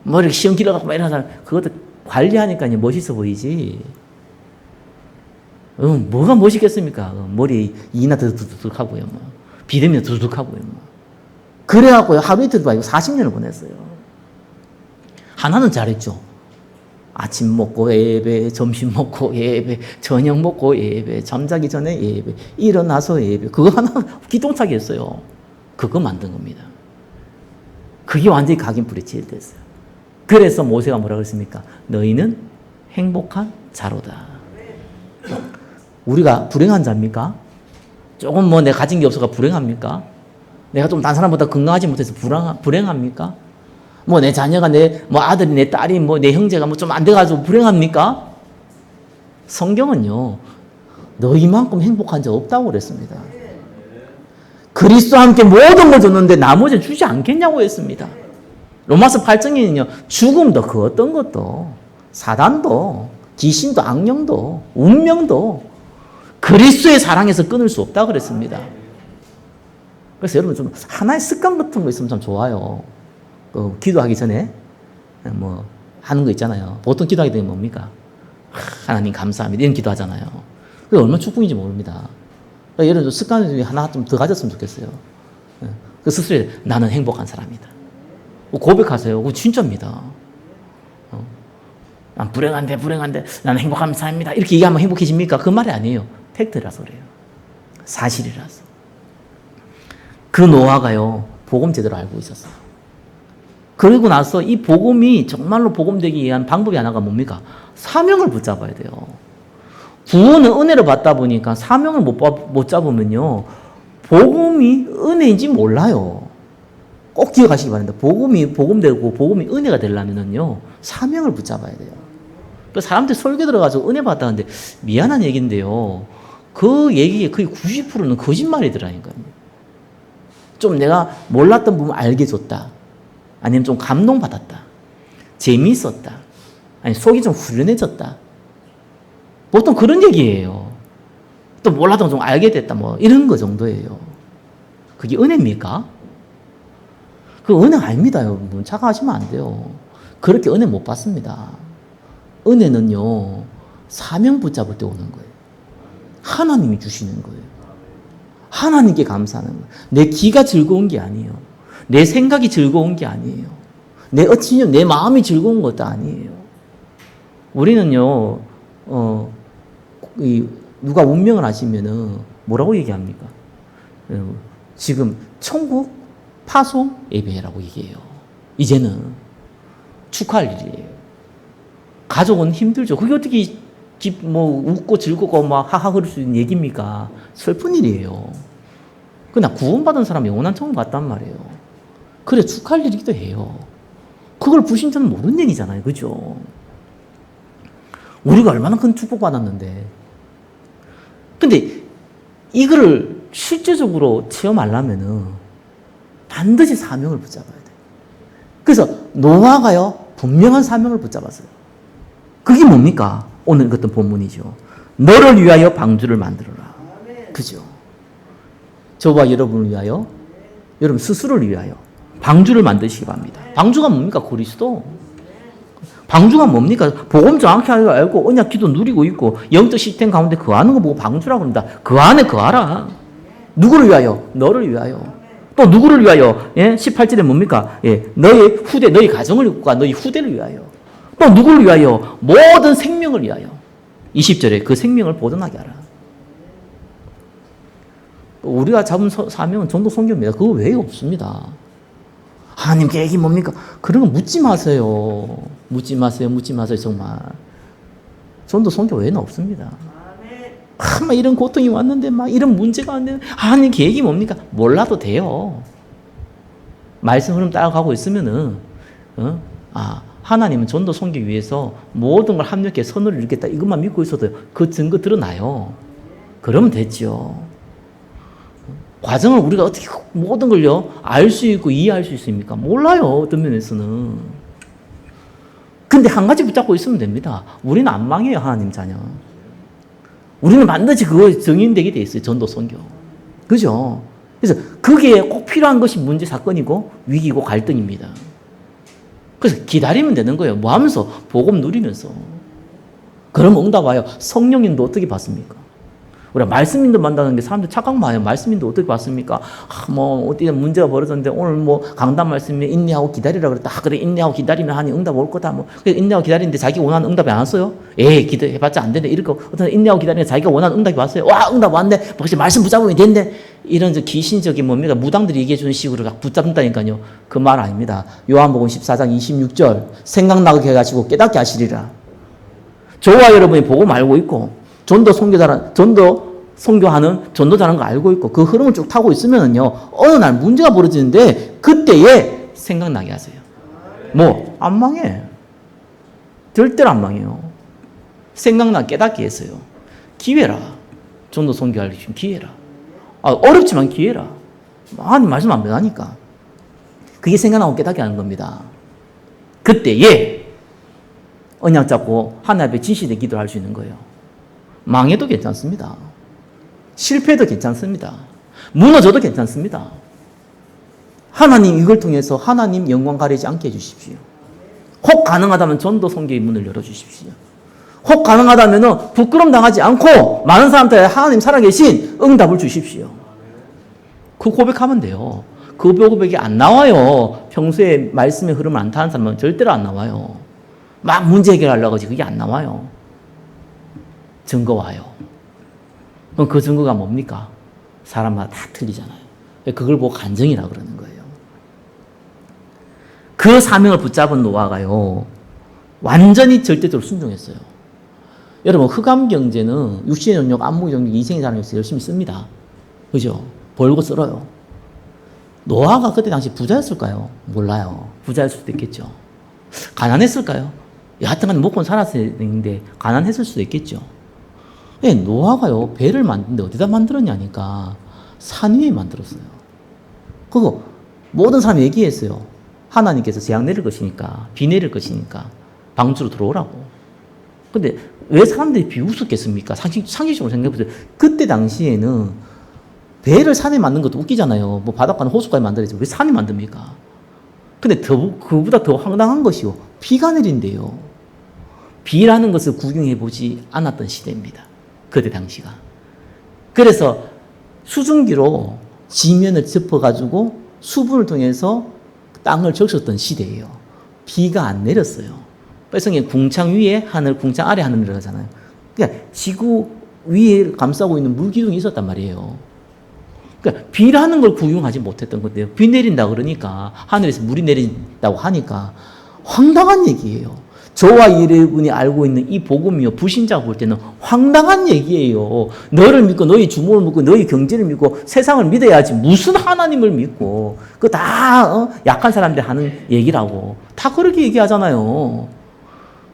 머리 시험 길어갖고 막 이런 사람, 그것도 관리하니까 멋있어 보이지. 뭐가 멋있겠습니까? 머리 이나 두둑 하고요. 뭐. 비듬이나 두둑 하고요. 뭐. 그래갖고요, 하루 이틀도 아니고 40년을 보냈어요. 하나는 잘했죠. 아침 먹고 예배, 점심 먹고 예배, 저녁 먹고 예배, 잠자기 전에 예배, 일어나서 예배. 그거 하나 기똥차게 했어요. 그거 만든 겁니다. 그게 완전히 각인불이 제일됐어요. 그래서 모세가 뭐라고 했습니까? 너희는 행복한 자로다. 우리가 불행한 자입니까? 조금 내가 가진 게 없어서 불행합니까? 내가 좀 다른 사람보다 건강하지 못해서 불행합니까? 내 자녀가 아들이 내 딸이 내 형제가 좀 안 돼가지고 불행합니까? 성경은요, 너희만큼 행복한 자 없다고 그랬습니다. 그리스도와 함께 모든 걸 줬는데 나머지 주지 않겠냐고 했습니다. 로마서 8장에는요, 죽음도 그 어떤 것도, 사단도, 귀신도, 악령도, 운명도 그리스도의 사랑에서 끊을 수 없다고 그랬습니다. 그래서 여러분 좀 하나의 습관 같은 거 있으면 참 좋아요. 기도하기 전에 하는 거 있잖아요. 보통 기도하게 되면 뭡니까? 하나님 감사합니다. 이런 기도하잖아요. 그게 얼마나 축복인지 모릅니다. 그러니까 예를 들어 습관 중에 하나 좀 더 가졌으면 좋겠어요. 그 스스로 나는 행복한 사람이다. 고백하세요. 그거 진짜입니다. 난 불행한데 나는 행복한 사람입니다. 이렇게 얘기하면 행복해집니까? 그 말이 아니에요. 팩트라서 그래요. 사실이라서. 그 노아가요, 복음 제대로 알고 있었어요. 그리고 나서 이 복음이 정말로 복음되기 위한 방법이 하나가 뭡니까? 사명을 붙잡아야 돼요. 구원은 은혜로 받다 보니까 사명을 못 잡으면요, 복음이 은혜인지 몰라요. 꼭 기억하시기 바랍니다. 복음이 복음되고 복음이 은혜가 되려면요, 사명을 붙잡아야 돼요. 사람들이 설교 들어가서 은혜 받다는데 미안한 얘기인데요, 그 얘기의 거의 90%는 거짓말이더라니까요. 좀 내가 몰랐던 부분 알게 줬다. 아니면 좀 감동받았다. 재미있었다. 아니, 속이 좀 후련해졌다. 보통 그런 얘기예요. 또 몰라도 좀 알게 됐다. 뭐, 이런 거 정도예요. 그게 은혜입니까? 그 은혜 아닙니다, 여러분. 착각하시면 안 돼요. 그렇게 은혜 못 받습니다. 은혜는요, 사명 붙잡을 때 오는 거예요. 하나님이 주시는 거예요. 하나님께 감사하는 거예요. 내 귀가 즐거운 게 아니에요. 내 생각이 즐거운 게 아니에요. 내 어찌냐, 내 마음이 즐거운 것도 아니에요. 우리는요, 누가 운명을 하시면은 뭐라고 얘기합니까? 지금 천국 파송 예배라고 얘기해요. 이제는 축하할 일이에요. 가족은 힘들죠. 그게 어떻게 웃고 즐겁고 막 하하 그럴 수 있는 얘기입니까? 슬픈 일이에요. 그러나 구원받은 사람 영원한 천국 갔단 말이에요. 그래 축하할 일이기도 해요. 그걸 불신자는 모르는 얘기잖아요. 그죠? 우리가 얼마나 큰 축복받았는데. 근데 이거를 실제적으로 체험하려면은 반드시 사명을 붙잡아야 돼. 그래서 노아가요, 분명한 사명을 붙잡았어요. 그게 뭡니까? 오늘 어떤 본문이죠. 너를 위하여 방주를 만들어라. 그죠? 저와 여러분을 위하여, 여러분 스스로를 위하여 방주를 만드시기 바랍니다. 방주가 뭡니까? 그리스도. 방주가 뭡니까? 복음 정확히 알고 언약 기도 누리고 있고 영적 시스템 가운데 거하는 거 보고 방주라고 합니다. 그 안에 거하라. 누구를 위하여? 너를 위하여. 또 누구를 위하여? 예? 18절에 뭡니까? 예. 너의 후대, 너의 가정을 이끌고 너의 후대를 위하여. 또 누구를 위하여? 모든 생명을 위하여. 20절에 그 생명을 보존하게 하라. 우리가 잡은 사명은 전도 선교입니다. 그거 외에 없습니다. 하나님 계획이 뭡니까? 그런 거 묻지 마세요. 묻지 마세요. 묻지 마세요. 정말. 전도 선교 외에는 없습니다. 막 이런 고통이 왔는데 막 이런 문제가 왔는데 하나님 계획이 뭡니까? 몰라도 돼요. 말씀 흐름 따라가고 있으면은 하나님은 전도 선교 위해서 모든 걸 합력해 선을 이루겠다. 이것만 믿고 있어도 그 증거 드러나요. 그러면 됐죠. 과정을 우리가 어떻게 모든 걸요 알 수 있고 이해할 수 있습니까? 몰라요. 어떤 면에서는. 근데 한 가지 붙잡고 있으면 됩니다. 우리는 안 망해요. 하나님 자녀. 우리는 반드시 그거 정인되게 돼 있어요. 전도 선교. 그죠? 그래서 그게 꼭 필요한 것이 문제 사건이고 위기고 갈등입니다. 그래서 기다리면 되는 거예요. 뭐 하면서? 복음 누리면서. 그럼 응답 와요. 성령님도 어떻게 받습니까? 우리가 말씀인도 만나는 게 사람들 착각 많아요. 말씀인도 어떻게 받습니까? 어디 문제가 벌어졌는데 오늘 강단 말씀에 인내하고 기다리라 그랬다. 그래, 인내하고 기다리면 하니 응답 올 거다. 그래서 인내하고 기다리는데 자기 원하는 응답이 안 왔어요? 기도해봤자 안 되네. 이렇게 어떤 인내하고 기다리는데 자기가 원하는 응답이 왔어요. 와, 응답 왔네. 혹시 말씀 붙잡으면 된대. 이런 기신적인 뭡니까? 무당들이 얘기해주는 식으로 붙잡는다니까요. 그 말 아닙니다. 요한복음 14장 26절. 생각나게 해가지고 깨닫게 하시리라. 저와 여러분이 복음 알고 있고, 전도 선교하는 전도자라는 거 알고 있고 그 흐름을 쭉 타고 있으면요 어느 날 문제가 벌어지는데 그때에 생각나게 하세요. 안 망해. 절대로 안 망해요. 생각나 깨닫게 했어요. 기회라. 전도 선교할 수 있는 기회라. 어렵지만 기회라. 하나님 말씀 안 변하니까. 그게 생각나고 깨닫게 하는 겁니다. 그때에 언약 잡고 하나님 앞에 진실된 기도를 할 수 있는 거예요. 망해도 괜찮습니다. 실패해도 괜찮습니다. 무너져도 괜찮습니다. 하나님 이걸 통해서 하나님 영광 가리지 않게 해주십시오. 혹 가능하다면 전도 선교의 문을 열어주십시오. 혹 가능하다면 부끄럼 당하지 않고 많은 사람들에게 하나님 살아계신 응답을 주십시오. 그 고백하면 돼요. 그 고백이 안 나와요. 평소에 말씀의 흐름을 안 타는 사람은 절대로 안 나와요. 막 문제 해결하려고 하지 그게 안 나와요. 증거 와요. 그럼 그 증거가 뭡니까? 사람마다 다 틀리잖아요. 그걸 보고 간증이라 그러는 거예요. 그 사명을 붙잡은 노아가요. 완전히 절대적으로 순종했어요. 여러분 흑암 경제는 육신의 능력, 안목의 능력, 이생의 자랑에서 열심히 씁니다. 그죠? 벌고 쓸어요. 노아가 그때 당시 부자였을까요? 몰라요. 부자일 수도 있겠죠. 가난했을까요? 하여튼간 먹고는 살았어야 되는데 가난했을 수도 있겠죠. 노아가요 배를 만드는데 어디다 만들었냐니까 산 위에 만들었어요. 그거 모든 사람이 얘기했어요. 하나님께서 재앙 내릴 것이니까, 비 내릴 것이니까 방주로 들어오라고. 근데 왜 사람들이 비웃었겠습니까? 상식적으로 생각해보세요. 그때 당시에는 배를 산에 만든 것도 웃기잖아요. 뭐 바닷가는 호수까지 만들어야지 왜 산에 만듭니까? 근데 그보다 더 황당한 것이요. 비가 내린대요. 비라는 것을 구경해보지 않았던 시대입니다. 그때 당시가. 그래서 수증기로 지면을 짚어가지고 수분을 통해서 땅을 적셨던 시대예요. 비가 안 내렸어요. 그래서 궁창 위에 하늘, 궁창 아래 하늘이라고 하잖아요. 그러니까 지구 위에 감싸고 있는 물기둥이 있었단 말이에요. 그러니까 비라는 걸 구경하지 못했던 건데요. 비 내린다 그러니까 하늘에서 물이 내린다고 하니까 황당한 얘기예요. 저와 여러분이 알고 있는 이 복음이요, 불신자가 볼 때는 황당한 얘기예요. 너를 믿고 너희 주목을 믿고 너희 경제를 믿고 세상을 믿어야지 무슨 하나님을 믿고 그거 다 약한 사람들 하는 얘기라고 다 그렇게 얘기하잖아요.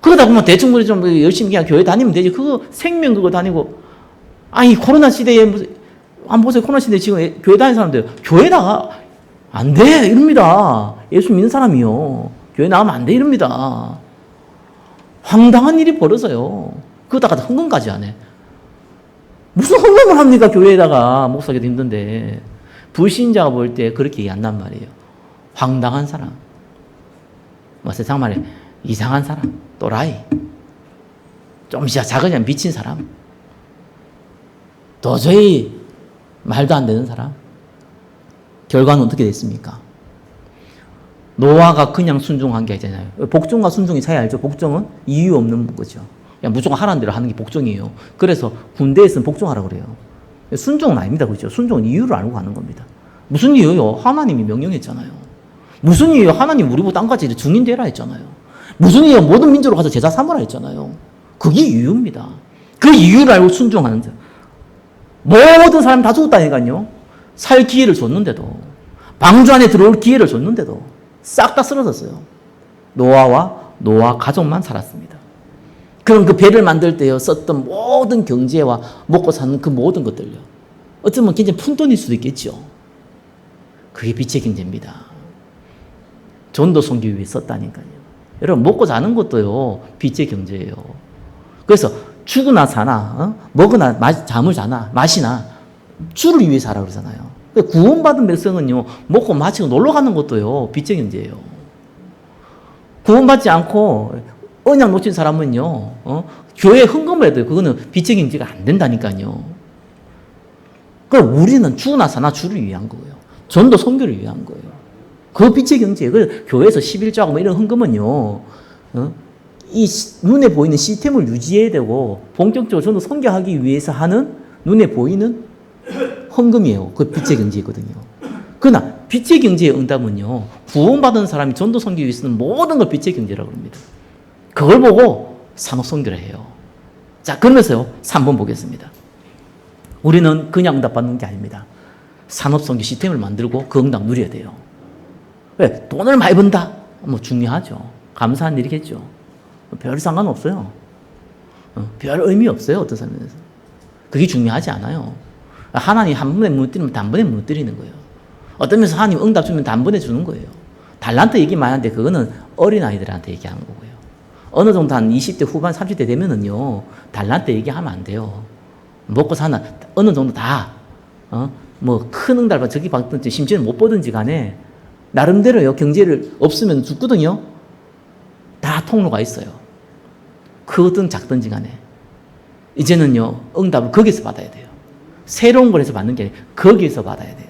그러다 보면 대충 좀 열심히 그냥 교회 다니면 되지. 그거 생명 그거 다니고 아니 코로나 시대에 무슨 안 보세요. 코로나 시대에 지금 교회 다니는 사람들 교회 나가 안 돼 이럽니다. 예수 믿는 사람이요. 교회 나가면 안 돼 이럽니다. 황당한 일이 벌어져요. 그러다가 헌금까지 안 해. 무슨 헌금을 합니까? 교회에다가 목사기도 힘든데. 불신자가 볼 때 그렇게 얘기한단 말이에요. 황당한 사람. 뭐 세상 말에 이상한 사람. 또라이. 좀 작으면 미친 사람. 도저히 말도 안 되는 사람. 결과는 어떻게 됐습니까? 노아가 그냥 순종한 게 아니잖아요. 복종과 순종이 차이 알죠? 복종은 이유 없는 거죠. 그냥 무조건 하라는 대로 하는 게 복종이에요. 그래서 군대에서는 복종하라고 그래요. 순종은 아닙니다. 그렇죠? 순종은 이유를 알고 가는 겁니다. 무슨 이유요? 하나님이 명령했잖아요. 무슨 이유요? 하나님 우리보다 땅까지 증인 되라 했잖아요. 무슨 이유요? 모든 민족으로 가서 제자 삼으라 했잖아요. 그게 이유입니다. 그 이유를 알고 순종하는 자. 모든 사람 다 죽었다니까요. 살 기회를 줬는데도, 방주 안에 들어올 기회를 줬는데도 싹 다 쓰러졌어요. 노아와 노아 가족만 살았습니다. 그럼 그 배를 만들 때 썼던 모든 경제와 먹고 사는 그 모든 것들요. 어쩌면 굉장히 푼돈일 수도 있겠죠. 그게 빛의 경제입니다. 전도 선교 위해 썼다니까요. 여러분 먹고 사는 것도요. 빛의 경제예요. 그래서 죽으나 사나 먹으나 잠을 자나 마시나 주를 위해 살아 그러잖아요. 구원받은 백성은요, 먹고 마시고 놀러 가는 것도요, 빛의 경제예요. 구원받지 않고 언약 놓친 사람은요, 교회 헌금을 해도 그거는 빛의 경제가 안 된다니까요. 우리는 주나 사나 주를 위한 거예요. 전도 선교를 위한 거예요. 그 빛의 경제예요. 그래서 교회에서 11조하고 뭐 이런 헌금은요, 이 눈에 보이는 시스템을 유지해야 되고, 본격적으로 전도 선교하기 위해서 하는 눈에 보이는 헌금이에요. 그 빛의 경제거든요. 그러나 빛의 경제의 응답은요. 구원받은 사람이 전도 선교 위해 쓰는 모든 걸 빛의 경제라고 합니다. 그걸 보고 산업 선교를 해요. 자, 그러면서요. 3번 보겠습니다. 우리는 그냥 응답 받는 게 아닙니다. 산업 선교 시스템을 만들고 그 응답 누려야 돼요. 왜? 돈을 많이 번다. 뭐 중요하죠. 감사한 일이겠죠. 별 상관없어요. 별 의미 없어요. 어떤 사람에서. 그게 중요하지 않아요. 하나님 한 번에 무너뜨리면 단번에 무너뜨리는 거예요. 어떤 면에서 하나님 응답 주면 단번에 주는 거예요. 달란트 얘기 많이 하는데 그거는 어린아이들한테 얘기하는 거고요. 어느 정도 한 20대 후반 30대 되면은요. 달란트 얘기하면 안 돼요. 먹고 사나 어느 정도 다 뭐 큰 응답을 저기 받든지 심지어는 못 보든지 간에 나름대로요. 경제를 없으면 죽거든요. 다 통로가 있어요. 크든 작든지 간에 이제는요. 응답을 거기서 받아야 돼요. 새로운 걸 해서 받는 게 아니라 거기에서 받아야 돼요.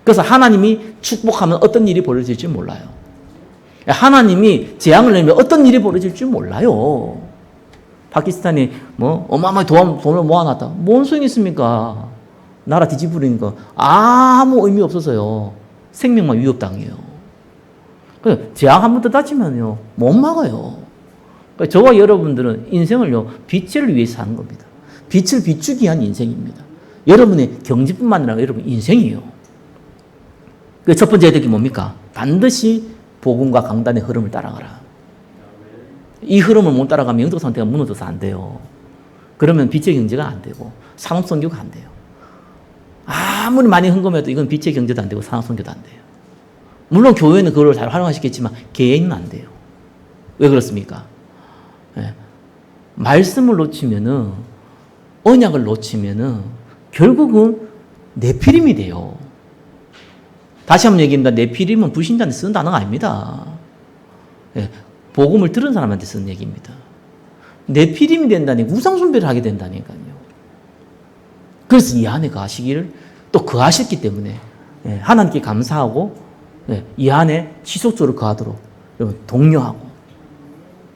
그래서 하나님이 축복하면 어떤 일이 벌어질지 몰라요. 하나님이 재앙을 내면 어떤 일이 벌어질지 몰라요. 파키스탄이 뭐 어마어마하게 돈을 모아놨다. 뭔 소용이 있습니까? 나라 뒤집으니까 아무 의미 없어서요. 생명만 위협당해요. 재앙 한 번 더 다치면요. 못 막아요. 저와 여러분들은 인생을요. 빛을 위해서 사는 겁니다. 빛을 비추기 위한 인생입니다. 여러분의 경제뿐만 아니라 여러분 인생이에요. 그 첫 번째 혜택이 뭡니까? 반드시 복음과 강단의 흐름을 따라가라. 이 흐름을 못 따라가면 영적 상태가 무너져서 안 돼요. 그러면 빛의 경제가 안 되고 산업 선교가 안 돼요. 아무리 많이 헌금해도 이건 빛의 경제도 안 되고 산업 선교도 안 돼요. 물론 교회는 그걸 잘 활용하시겠지만 개인은 안 돼요. 왜 그렇습니까? 예. 말씀을 놓치면은, 언약을 놓치면은 결국은 네피림이 돼요. 다시 한번 얘기합니다. 네피림은 불신자한테 쓰는 단어가 아닙니다. 예. 복음을 들은 사람한테 쓰는 얘기입니다. 네피림이 된다니 우상숭배를 하게 된다니까요. 그래서 이 안에 거하시기를 또 거하셨기 때문에 하나님께 감사하고 이 안에 지속적으로 거하도록 독려하고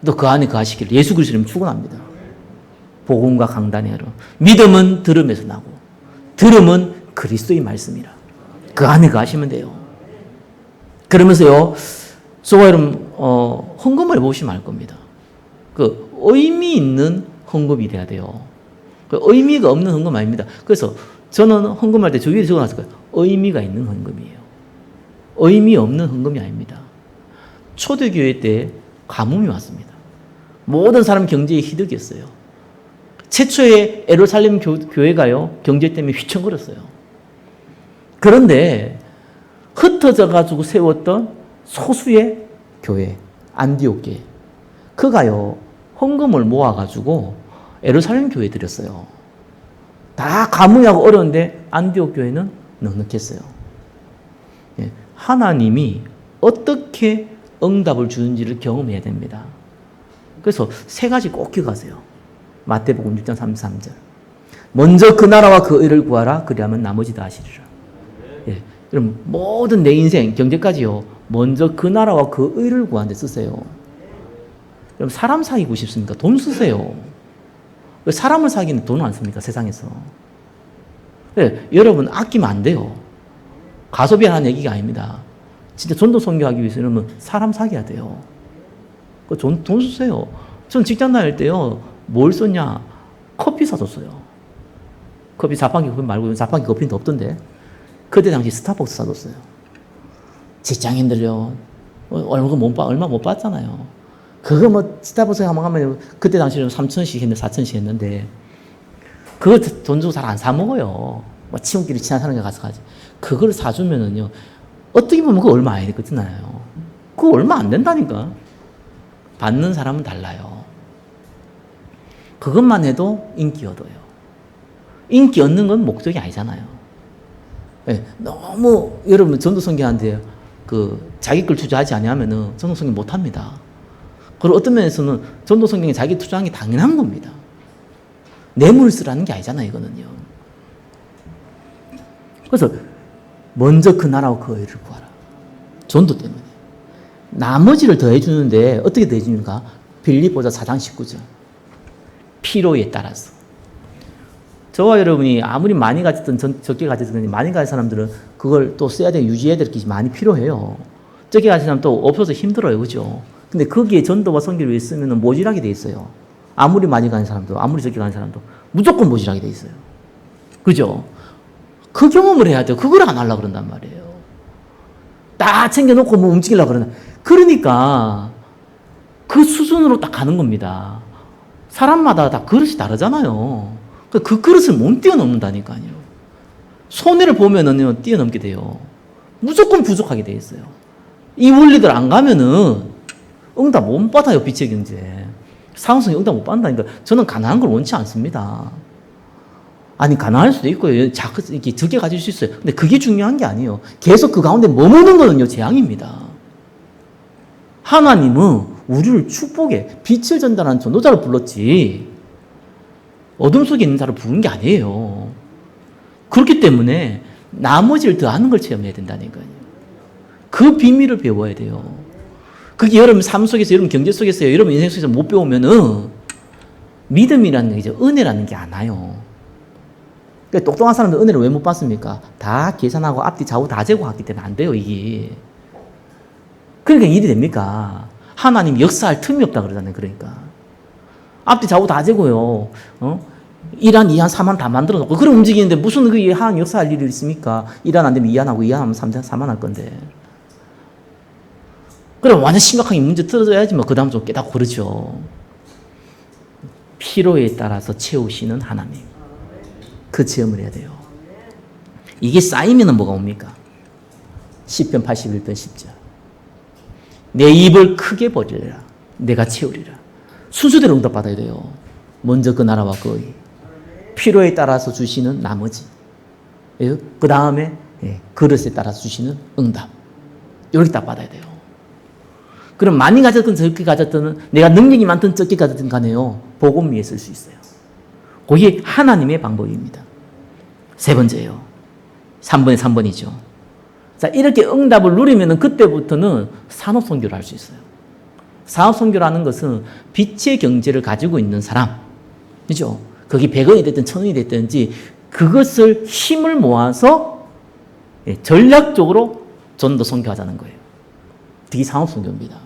또 그 안에 거하시기를 예수 그리스도님 축원합니다. 복음과 강단의 여러 믿음은 들음에서 나고 들음은 그리스도의 말씀이라. 그 안에 거하시면 돼요. 그러면서요, 저와 여러분 헌금을 해보시면 알 겁니다. 그 의미 있는 헌금이 돼야 돼요. 그 의미가 없는 헌금 아닙니다. 그래서 저는 헌금할 때 저 위에 적어놨을 거예요. 의미가 있는 헌금이에요. 의미 없는 헌금이 아닙니다. 초대교회 때 가뭄이 왔습니다. 모든 사람 경제에 희덕이었어요. 최초의 예루살렘 교회가요, 경제 때문에 휘청거렸어요. 그런데 흩어져 가지고 세웠던 소수의 교회, 안디옥 교회, 그가요 헌금을 모아가지고 예루살렘 교회에 드렸어요. 다 가뭄하고 어려운데 안디옥 교회는 넉넉했어요. 하나님이 어떻게 응답을 주는지를 경험해야 됩니다. 그래서 세 가지 꼭 기억하세요. 마태복음 6장 33절. 먼저 그 나라와 그 의를 구하라. 그리하면 나머지 다 하시리라. 예. 그럼 모든 내 인생, 경제까지요. 먼저 그 나라와 그 의를 구하는 데 쓰세요. 그럼 사람 사귀고 싶습니까? 돈 쓰세요. 왜 사람을 사귀는 돈을 안 씁니까? 세상에서. 예. 여러분 아끼면 안 돼요. 가소비 하는 얘기가 아닙니다. 진짜 전도 선교하기 위해서는 사람 사귀어야 돼요. 돈 쓰세요. 전 직장 다닐 때요, 뭘 썼냐? 커피 사줬어요. 커피 자판기 커피 말고 자판기 커피는 더 없던데. 그때 당시 스타벅스 사줬어요. 직장인들요, 얼마 못 받잖아요. 그거 뭐 스타벅스 한번 가면 그때 당시에는 3,000원씩 했는데 4,000원씩 했는데 그거 돈 주고 잘 안 사 먹어요. 뭐 친구끼리 친한 사람이 가서 가지. 그걸 사주면은요, 어떻게 보면 그거 얼마 안 되거든요. 그거 얼마 안 된다니까. 받는 사람은 달라요. 그것만 해도 인기 얻어요. 인기 얻는 건 목적이 아니잖아요. 네, 너무 여러분 전도 선교하는데 자기 걸 투자하지 않으면은 전도 선교 못 합니다. 그리고 어떤 면에서는 전도 선교에 자기 투자하는 게 당연한 겁니다. 뇌물을 쓰라는 게 아니잖아요, 이거는요. 그래서 먼저 그 나라와 그 의를 구하라. 전도 때문에. 나머지를 더해주는데 어떻게 더해주는가? 빌립보서 4장 19절. 필요에 따라서. 저와 여러분이 아무리 많이 가졌든 적게 가졌든 많이 가진 사람들은 그걸 또 써야 되고 유지해야 될 게 많이 필요해요. 적게 가진 사람 또 없어서 힘들어요. 그죠? 근데 거기에 전도와 선교를 위해 쓰면 모질하게 돼 있어요. 아무리 많이 가는 사람도, 아무리 적게 가는 사람도 무조건 모질하게 돼 있어요. 그죠? 그 경험을 해야 돼요. 그걸 안 하려고 그런단 말이에요. 다 챙겨놓고 뭐 움직이려고 그러나. 그러니까 그 수준으로 딱 가는 겁니다. 사람마다 다 그릇이 다르잖아요. 그 그릇을 못 뛰어넘는다니까요. 손해를 보면은 뛰어넘게 돼요. 무조건 부족하게 돼 있어요. 이 원리들 안 가면은 응답 못 받아요. 빛의 경제. 상승이 응답 못 받는다니까. 저는 가난한 걸 원치 않습니다. 아니 가난할 수도 있고요. 이렇게 적게 가질 수 있어요. 근데 그게 중요한 게 아니에요. 계속 그 가운데 머무는 거는요, 재앙입니다. 하나님은 우리를 축복에 빛을 전달하는 전도자를 불렀지 어둠 속에 있는 자를 부른 게 아니에요. 그렇기 때문에 나머지를 더하는 걸 체험해야 된다니까요. 그 비밀을 배워야 돼요. 그게 여러분 삶 속에서, 여러분 경제 속에서, 여러분 인생 속에서 못 배우면은 믿음이라는 게, 은혜라는 게 안 와요. 그러니까 똑똑한 사람들 은혜를 왜 못 받습니까? 다 계산하고 앞뒤 좌우 다 재고 하기 때문에 안 돼요, 이게. 그러니까 일이 됩니까? 하나님 역사할 틈이 없다 그러잖아요, 그러니까. 앞뒤 좌우 다 재고요. 1한, 2한, 3한 다 만들어 놓고, 그럼 움직이는데 무슨 그 하나님 역사할 일이 있습니까? 1한 안 되면 2한 하고 2한 하면 3한 할 건데. 그럼 완전 심각하게 문제 틀어져야지 뭐, 그 다음 좀 깨닫고 그러죠. 필요에 따라서 채우시는 하나님. 그 체험을 해야 돼요. 이게 쌓이면은 뭐가 옵니까? 시편 81편 10절. 내 입을 크게 벌리라. 내가 채우리라. 순서대로 응답받아야 돼요. 먼저 그 나라와 그 의. 필요에 따라서 주시는 나머지. 그 다음에 그릇에 따라서 주시는 응답. 이렇게 딱 받아야 돼요. 그럼 많이 가졌든 적게 가졌든 내가 능력이 많든 적게 가졌든 간에요. 복음 위에 쓸 수 있어요. 그게 하나님의 방법입니다. 세 번째요. 3번에 3번이죠. 자, 이렇게 응답을 누리면 그때부터는 산업선교를 할 수 있어요. 산업선교라는 것은 빛의 경제를 가지고 있는 사람. 그죠? 거기 100원이 됐든 1000원이 됐든지 그것을 힘을 모아서 전략적으로 전도 선교하자는 거예요. 그게 산업선교입니다.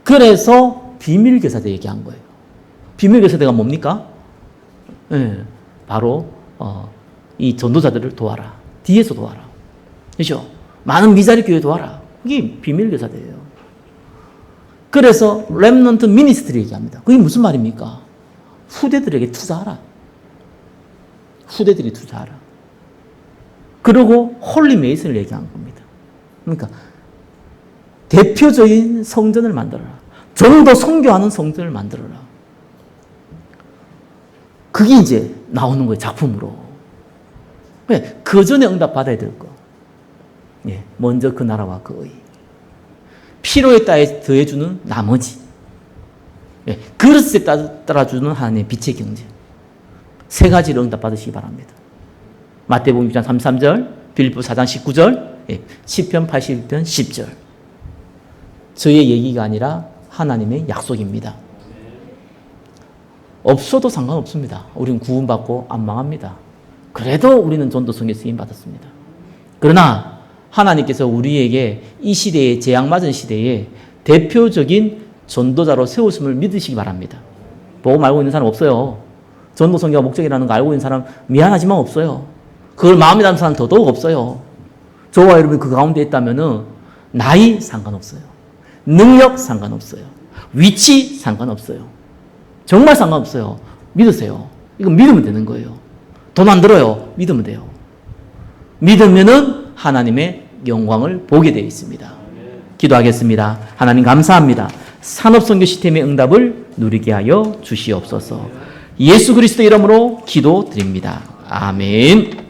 그래서 비밀교사대 얘기한 거예요. 비밀교사대가 뭡니까? 바로 이 전도자들을 도와라. 뒤에서 도와라. 그렇죠? 많은 미자리 교회 도와라. 그게 비밀교사대예요. 그래서 렘넌트 미니스트리 얘기합니다. 그게 무슨 말입니까? 후대들에게 투자하라. 후대들이 투자하라. 그리고 홀리 메이슨을 얘기한 겁니다. 그러니까 대표적인 성전을 만들어라. 전도 선교하는 성전을 만들어라. 그게 이제 나오는 거예요, 작품으로. 그 전에 응답 받아야 될 거. 먼저 그 나라와 그 의. 필요에 따라 더해주는 나머지. 그릇에 따라주는 하나님의 빛의 경제. 세 가지를 응답 받으시기 바랍니다. 마태복음 6장 33절, 빌립보 4장 19절, 시편 81편 10절. 저의 얘기가 아니라 하나님의 약속입니다. 없어도 상관없습니다. 우리는 구원받고 안 망합니다. 그래도 우리는 전도성에 쓰임받았습니다. 그러나 하나님께서 우리에게 이 시대에 재앙맞은 시대에 대표적인 전도자로 세우심을 믿으시기 바랍니다. 복음 알고 있는 사람 없어요. 전도성교가 목적이라는 거 알고 있는 사람 미안하지만 없어요. 그걸 마음에 담는 사람 더더욱 없어요. 저와 여러분이 그 가운데 있다면 나이 상관없어요. 능력 상관없어요. 위치 상관없어요. 정말 상관없어요. 믿으세요. 이거 믿으면 되는 거예요. 돈 안 들어요. 믿으면 돼요. 믿으면은 하나님의 영광을 보게 되어 있습니다. 기도하겠습니다. 하나님 감사합니다. 산업선교 시스템의 응답을 누리게 하여 주시옵소서. 예수 그리스도 이름으로 기도드립니다. 아멘.